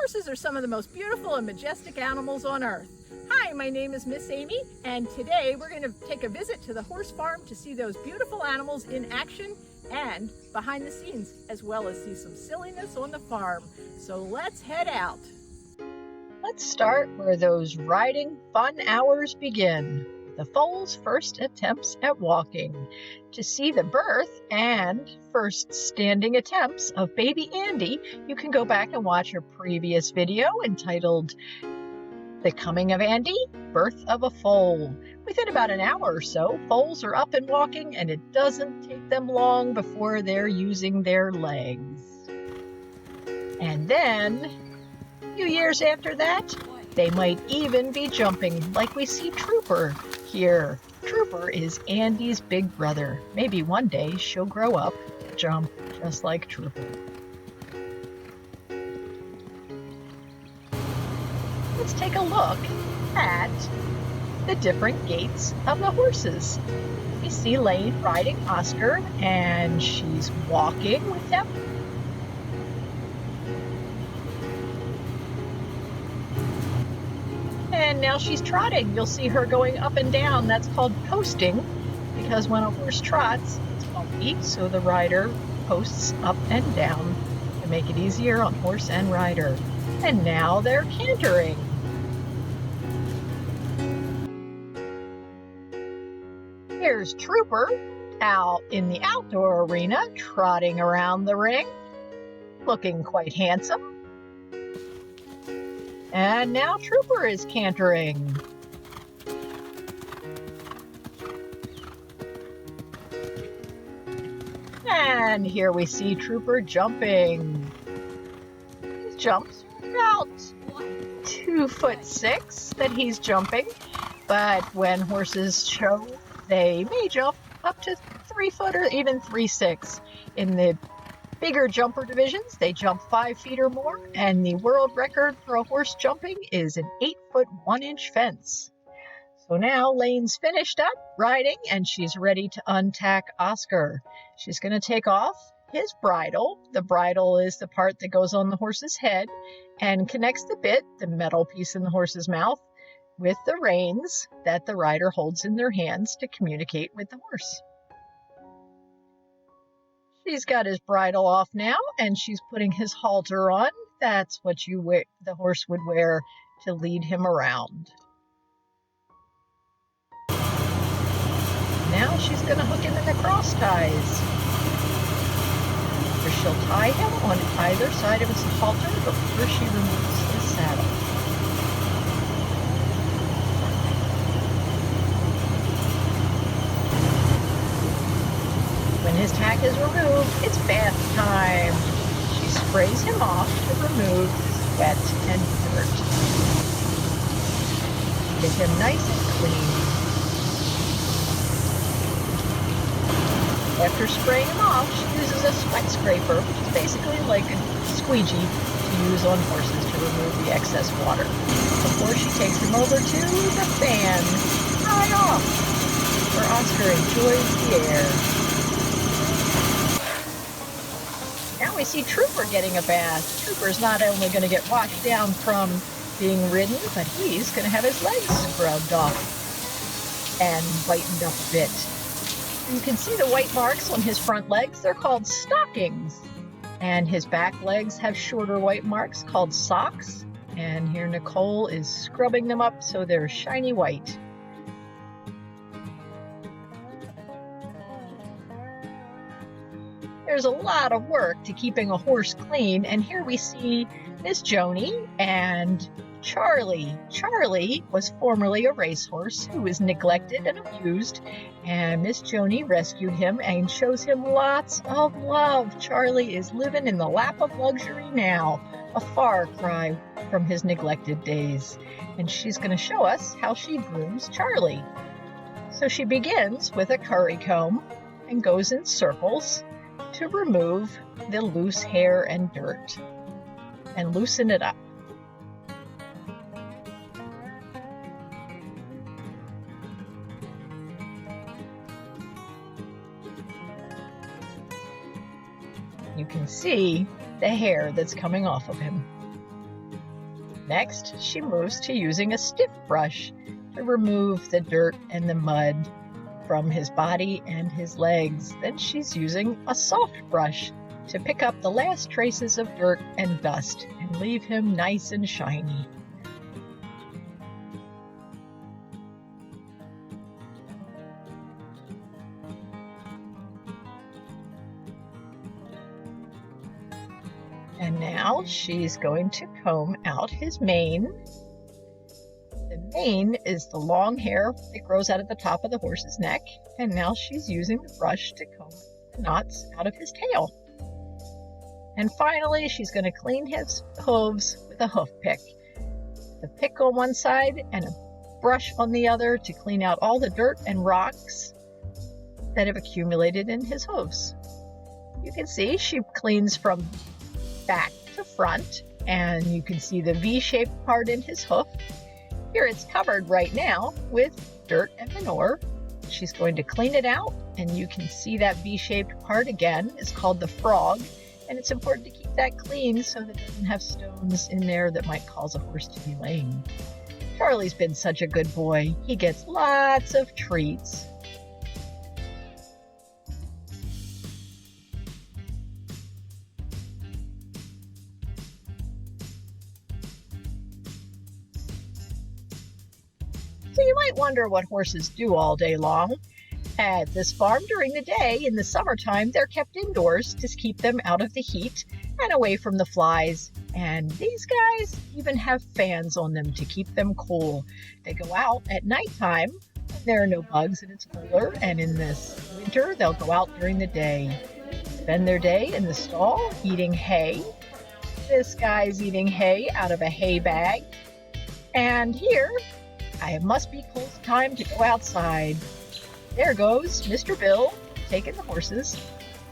Horses are some of the most beautiful and majestic animals on earth. Hi, my name is Miss Amy, and today we're going to take a visit to the horse farm to see those beautiful animals in action and behind the scenes, as well as see some silliness on the farm. So let's head out. Let's start where those riding fun hours begin. The foals' first attempts at walking. To see the birth and first standing attempts of baby Andy, you can go back and watch our previous video entitled The Coming of Andy, Birth of a Foal. Within about an hour or so, foals are up and walking, and it doesn't take them long before they're using their legs. And then, a few years after that, they might even be jumping, like we see Trooper here. Trooper is Andy's big brother. Maybe one day she'll grow up to jump just like Trooper. Let's take a look at the different gaits of the horses. We see Lane riding Oscar, and she's walking with him. And now she's trotting. You'll see her going up and down. That's called posting, because when a horse trots, it's bumpy, so the rider posts up and down to make it easier on horse and rider. And now they're cantering. Here's Trooper out in the outdoor arena, trotting around the ring, looking quite handsome. And now Trooper is cantering. And here we see Trooper jumping. He jumps about 2'6" that he's jumping, but when horses show, they may jump up to 3 foot or even 3'6". In the bigger jumper divisions, they jump 5 feet or more, and the world record for a horse jumping is an 8-foot 1-inch fence. So now Lane's finished up riding, and she's ready to untack Oscar. She's going to take off his bridle. The bridle is the part that goes on the horse's head and connects the bit, the metal piece in the horse's mouth, with the reins that the rider holds in their hands to communicate with the horse. She's got his bridle off now, and she's putting his halter on. That's what the horse would wear to lead him around. Now she's going to hook him in the cross ties. Or she'll tie him on either side of his halter before she removes his saddle. When his tack is removed, it's bath time. She sprays him off to remove sweat and dirt. Get him nice and clean. After spraying him off, she uses a sweat scraper, which is basically like a squeegee to use on horses to remove the excess water. Before she takes him over to the fan, dry off, where Oscar enjoys the air. Now we see Trooper getting a bath. Trooper's not only going to get washed down from being ridden, but he's going to have his legs scrubbed off and whitened up a bit. You can see the white marks on his front legs. They're called stockings. And his back legs have shorter white marks called socks. And here Nicole is scrubbing them up so they're shiny white. There's a lot of work to keeping a horse clean, and here we see Miss Joni and Charlie. Charlie was formerly a racehorse who was neglected and abused, and Miss Joni rescued him and shows him lots of love. Charlie is living in the lap of luxury now, a far cry from his neglected days, and she's going to show us how she grooms Charlie. So she begins with a curry comb and goes in circles to remove the loose hair and dirt and loosen it up. You can see the hair that's coming off of him. Next, she moves to using a stiff brush to remove the dirt and the mud from his body and his legs. Then she's using a soft brush to pick up the last traces of dirt and dust and leave him nice and shiny. And now she's going to comb out his mane. The mane is the long hair that grows out of the top of the horse's neck, and now she's using the brush to comb the knots out of his tail. And finally, she's going to clean his hooves with a hoof pick. The pick on one side and a brush on the other to clean out all the dirt and rocks that have accumulated in his hooves. You can see she cleans from back to front, and you can see the V-shaped part in his hoof. Here it's covered right now with dirt and manure. She's going to clean it out, and you can see that V-shaped part again is called the frog, and it's important to keep that clean so that it doesn't have stones in there that might cause a horse to be lame. Charlie's been such a good boy. He gets lots of treats. So you might wonder what horses do all day long. At this farm during the day, in the summertime, they're kept indoors to keep them out of the heat and away from the flies. And these guys even have fans on them to keep them cool. They go out at nighttime when there are no bugs and it's cooler. And in this winter, they'll go out during the day. Spend their day in the stall eating hay. This guy's eating hay out of a hay bag. And here, it must be close time to go outside. There goes Mr. Bill taking the horses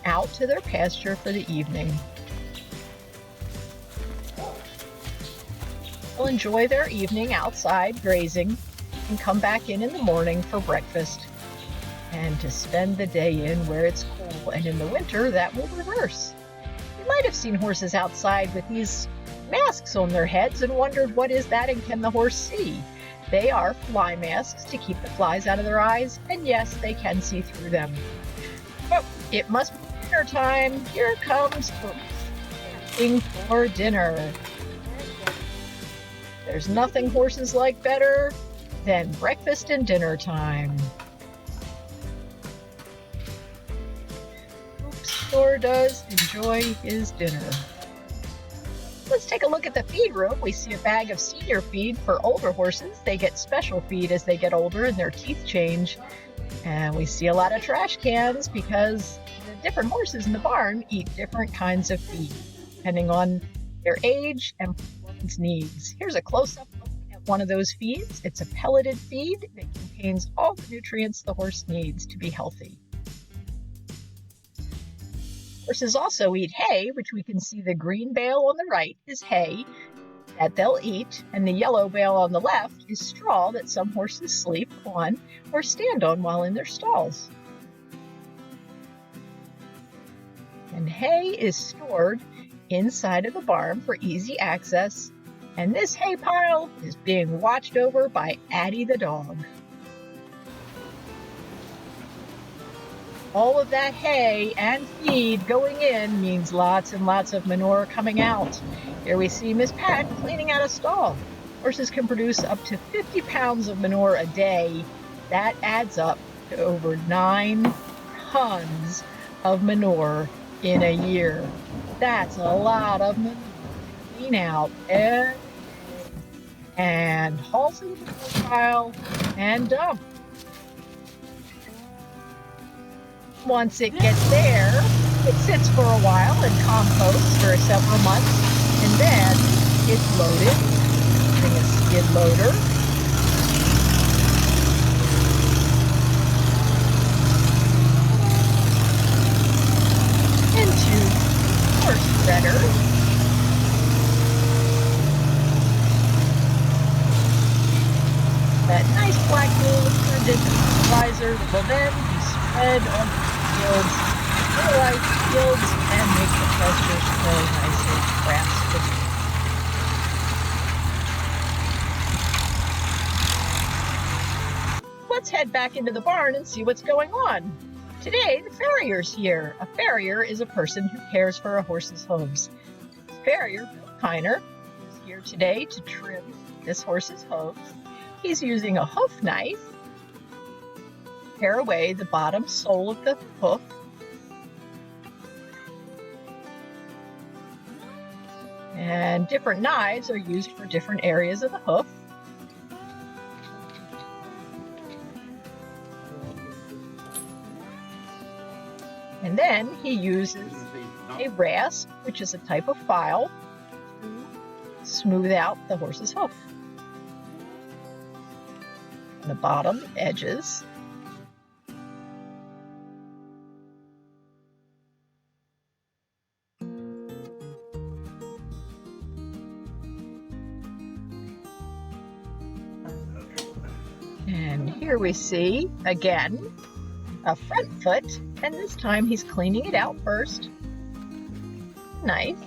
out to their pasture for the evening. They'll enjoy their evening outside grazing and come back in the morning for breakfast and to spend the day in where it's cool. And in the winter, that will reverse. You might have seen horses outside with these masks on their heads and wondered, what is that and can the horse see? They are fly masks to keep the flies out of their eyes, and yes, they can see through them. But it must be dinner time. Here comes dancing for dinner. There's nothing horses like better than breakfast and dinner time. Oops, sure does enjoy his dinner. Let's take a look at the feed room. We see a bag of senior feed for older horses. They get special feed as they get older and their teeth change. And we see a lot of trash cans because the different horses in the barn eat different kinds of feed, depending on their age and performance needs. Here's a close-up look at one of those feeds. It's a pelleted feed that contains all the nutrients the horse needs to be healthy. Horses also eat hay, which we can see the green bale on the right is hay that they'll eat, and the yellow bale on the left is straw that some horses sleep on or stand on while in their stalls. And hay is stored inside of the barn for easy access, and this hay pile is being watched over by Addie the dog. All of that hay and feed going in means lots and lots of manure coming out. Here we see Miss Pat cleaning out a stall. Horses can produce up to 50 pounds of manure a day. That adds up to over 9 tons of manure in a year. That's a lot of manure to clean out and haul to the pile and dump. Once it gets there, it sits for a while and composts for several months, and then it's loaded using a skid loader. Into horse spreader. That nice black wool is turned into fertilizer that will then be spread on fields, fertilize fields, and make the pastures grow nice and grass. let's head back into the barn and see what's going on. Today, the farrier's here. A farrier is a person who cares for a horse's hooves. This farrier, Bill Kiner, is here today to trim this horse's hooves. He's using a hoof knife to pare away the bottom sole of the hoof. And different knives are used for different areas of the hoof. And then he uses a rasp, which is a type of file, to smooth out the horse's hoof. The bottom edges. And here we see, again, a front foot, and this time he's cleaning it out first. Knife.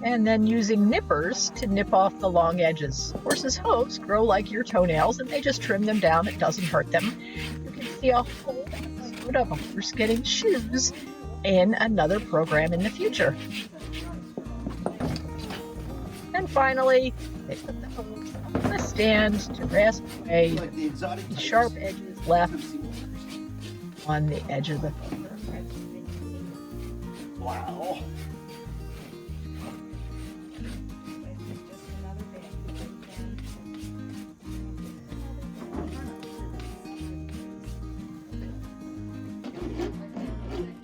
And then using nippers to nip off the long edges. Horses' hooves grow like your toenails, and they just trim them down. It doesn't hurt them. You can see a whole episode of a horse getting shoes in another program in the future. And finally, they put the hooves on the stand to rasp away the sharp edges left on the edge of the hoof. Wow.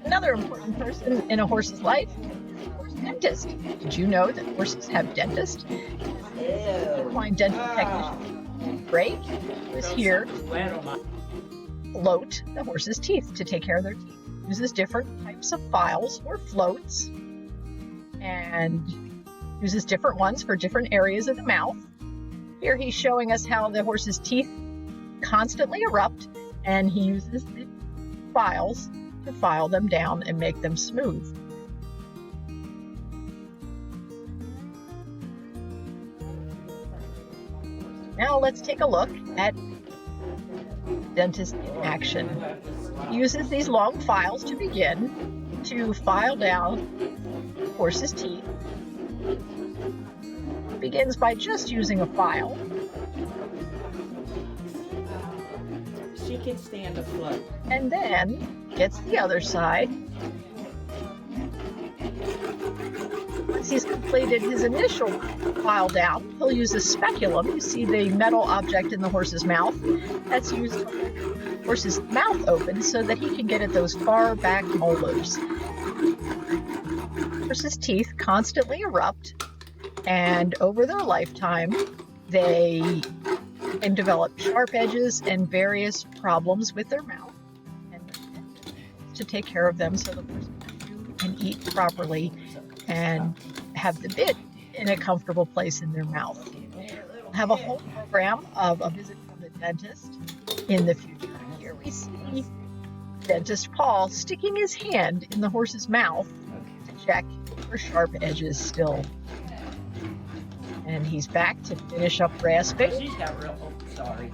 Another important person in a horse's life is the horse dentist. Did you know that horses have dentists? Equine dental technician, great, was here to float the horse's teeth, to take care of their teeth. Uses different types of files or floats and uses different ones for different areas of the mouth. Here he's showing us how the horse's teeth constantly erupt, and he uses the files to file them down and make them smooth. Now let's take a look at dentist in action. He uses these long files to begin to file down horse's teeth. Begins by just using a file. She can stand afloat. And then gets the other side. Once he's completed his initial file down, he'll use a speculum. You see the metal object in the horse's mouth. That's used to hold the horse's mouth open so that he can get at those far back molars. Horses' teeth constantly erupt, and over their lifetime, they can develop sharp edges and various problems with their mouth, and to take care of them so the horse can chew and eat properly and have the bit in a comfortable place in their mouth. We'll have a whole program of a visit from the dentist in the future. Here we see dentist Paul sticking his hand in the horse's mouth to check for sharp edges still. And he's back to finish up rasping. She's got real sorry.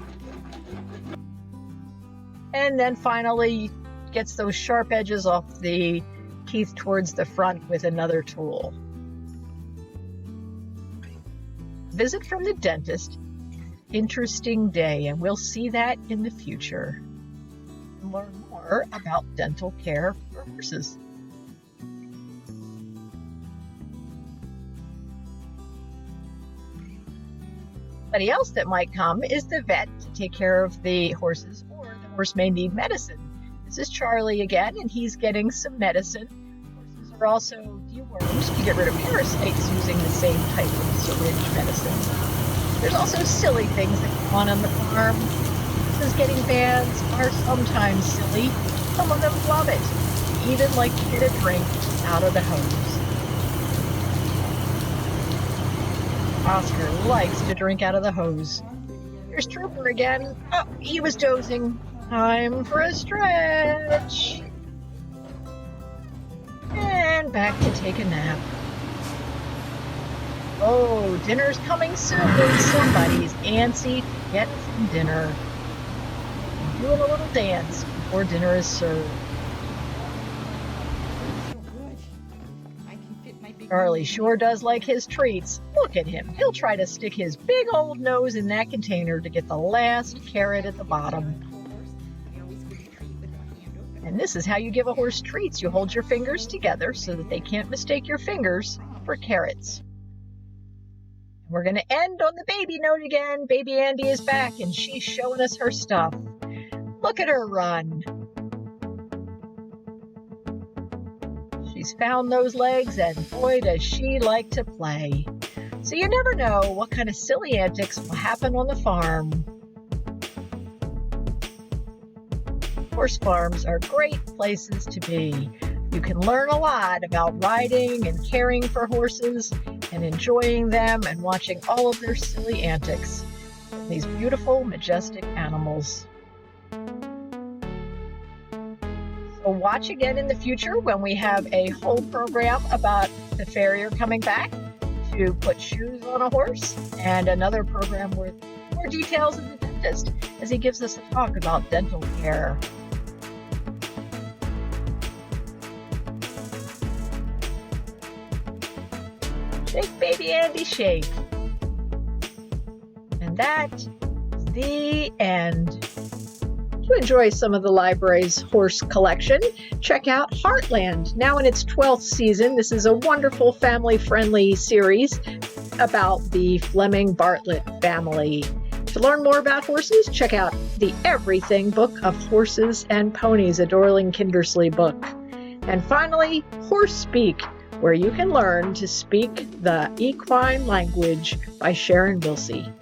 And then finally gets those sharp edges off the teeth towards the front with another tool. Visit from the dentist. Interesting day, and we'll see that in the future. And learn more about dental care for horses. Somebody else that might come is the vet to take care of the horses, or the horse may need medicine. This is Charlie again, and he's getting some medicine. Horses are also dewormed to get rid of parasites using the same type of syringe medicine. There's also silly things that go on the farm. Horses getting baths are sometimes silly. Some of them love it, even like to get a drink out of the hose. Oscar likes to drink out of the hose. Here's Trooper again. Oh, he was dozing. Time for a stretch. And back to take a nap. Oh, dinner's coming soon. Somebody's antsy to get some dinner. Doing a little dance before dinner is served. Charlie sure does like his treats. Look at him. He'll try to stick his big old nose in that container to get the last carrot at the bottom. And this is how you give a horse treats. You hold your fingers together so that they can't mistake your fingers for carrots. We're going to end on the baby note again. Baby Andy is back and she's showing us her stuff. Look at her run. She's found those legs and boy does she like to play. So you never know what kind of silly antics will happen on the farm. Horse farms are great places to be. You can learn a lot about riding and caring for horses and enjoying them and watching all of their silly antics. These beautiful, majestic animals. So watch again in the future when we have a whole program about the farrier coming back to put shoes on a horse, and another program with more details of the dentist as he gives us a talk about dental care. Shake, baby Andy, shake. And that's the end. To enjoy some of the library's horse collection, check out Heartland, now in its 12th season. This is a wonderful family-friendly series about the Fleming Bartlett family. To learn more about horses, check out the Everything Book of Horses and Ponies, a Dorling Kindersley book. And finally, Horse Speak, where you can learn to speak the equine language by Sharon Wilsey.